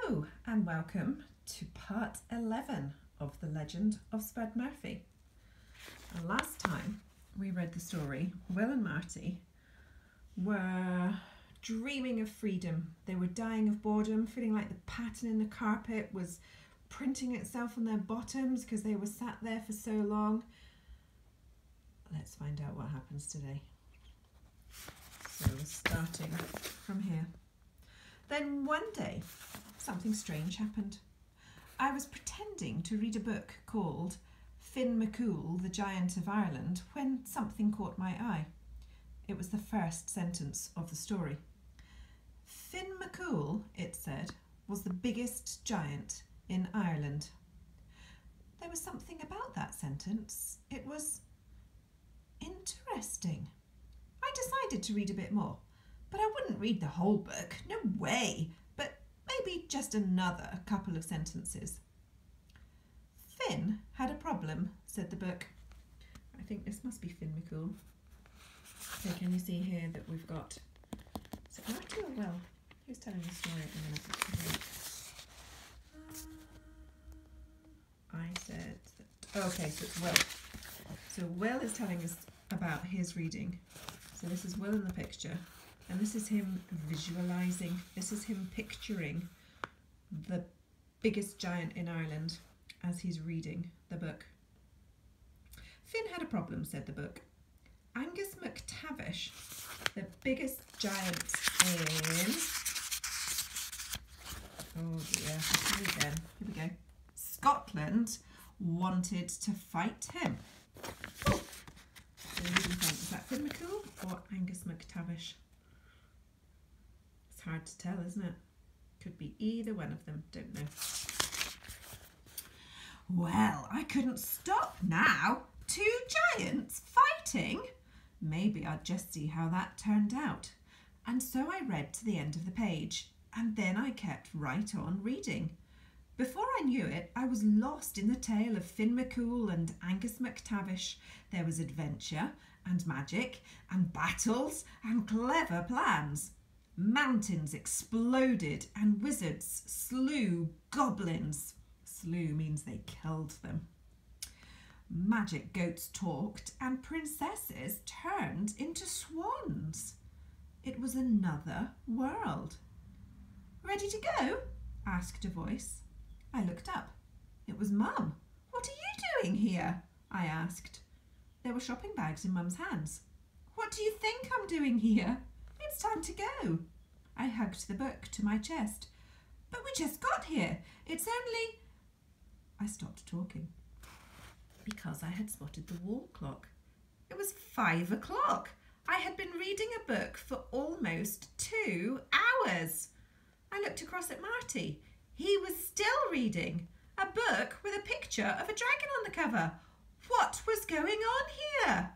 Hello and welcome to part 11 of The Legend of Spud Murphy. And last time we read the story, Will and Marty were dreaming of freedom. They were dying of boredom, feeling like the pattern in the carpet was printing itself on their bottoms because they were sat there for so long. Let's find out what happens today. So we're starting from here. Then one day, something strange happened. I was pretending to read a book called Finn McCool, the Giant of Ireland, when something caught my eye. It was the first sentence of the story. Finn McCool, it said, was the biggest giant in Ireland. There was something about that sentence. It was interesting. I decided to read a bit more. But I wouldn't read the whole book, no way, but maybe just another couple of sentences. Finn had a problem, said the book. I think this must be Finn McCool. So can you see here that we've got, is it Marty or Will? Who's telling the story at the minute? I said, that, okay, so it's Will. So Will is telling us about his reading. So this is Will in the picture. And this is him visualising, this is him picturing the biggest giant in Ireland as he's reading the book. Finn had a problem, said the book. Angus MacTavish, the biggest giant in... Oh dear, here we go. Scotland wanted to fight him. Oh. So who do you think? Is that Finn McCool or Angus MacTavish? It's hard to tell, isn't it? Could be either one of them, don't know. Well, I couldn't stop now. Two giants fighting? Maybe I'd just see how that turned out. And so I read to the end of the page, and then I kept right on reading. Before I knew it, I was lost in the tale of Finn McCool and Angus MacTavish. There was adventure and magic and battles and clever plans. Mountains exploded and wizards slew goblins. Slew means they killed them. Magic goats talked and princesses turned into swans. It was another world. Ready to go? Asked a voice. I looked up. It was Mum. What are you doing here? I asked. There were shopping bags in Mum's hands. What do you think I'm doing here? It's time to go. I hugged the book to my chest. But we just got here. It's only... I stopped talking because I had spotted the wall clock. It was 5 o'clock. I had been reading a book for almost 2 hours. I looked across at Marty. He was still reading a book with a picture of a dragon on the cover. What was going on here?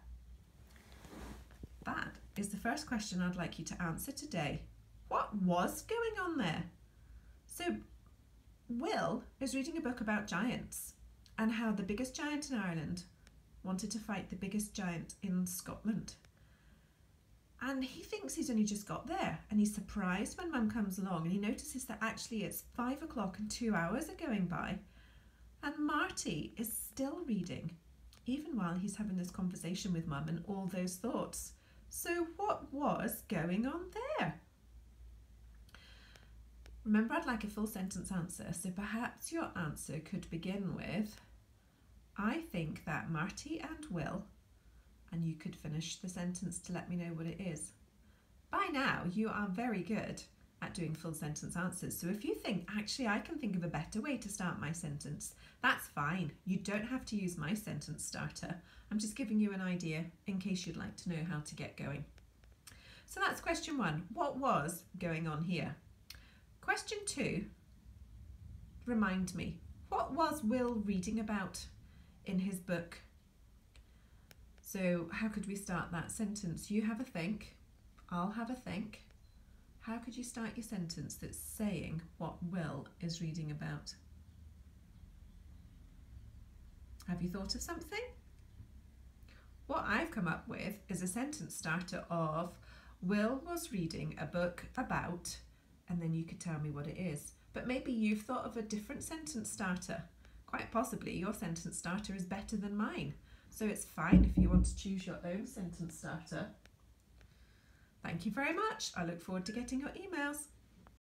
That is the first question I'd like you to answer today. What was going on there? So Will is reading a book about giants and how the biggest giant in Ireland wanted to fight the biggest giant in Scotland. And he thinks he's only just got there, and he's surprised when Mum comes along and he notices that actually it's 5 o'clock and 2 hours are going by. And Marty is still reading, even while he's having this conversation with Mum and all those thoughts. So what was going on there? Remember, I'd like a full sentence answer, so perhaps your answer could begin with, I think that Marty and Will, and you could finish the sentence to let me know what it is. By now, you are very good at doing full sentence answers, so if you think, actually, I can think of a better way to start my sentence, that's fine. You don't have to use my sentence starter. I'm just giving you an idea in case you'd like to know how to get going. So that's question 1. What was going on here? Question 2, remind me, what was Will reading about in his book? So how could we start that sentence? You have a think, I'll have a think. How could you start your sentence that's saying what Will is reading about? Have you thought of something? What I've come up with is a sentence starter of Will was reading a book about, and then you could tell me what it is. But maybe you've thought of a different sentence starter. Quite possibly your sentence starter is better than mine. So it's fine if you want to choose your own sentence starter. Thank you very much. I look forward to getting your emails.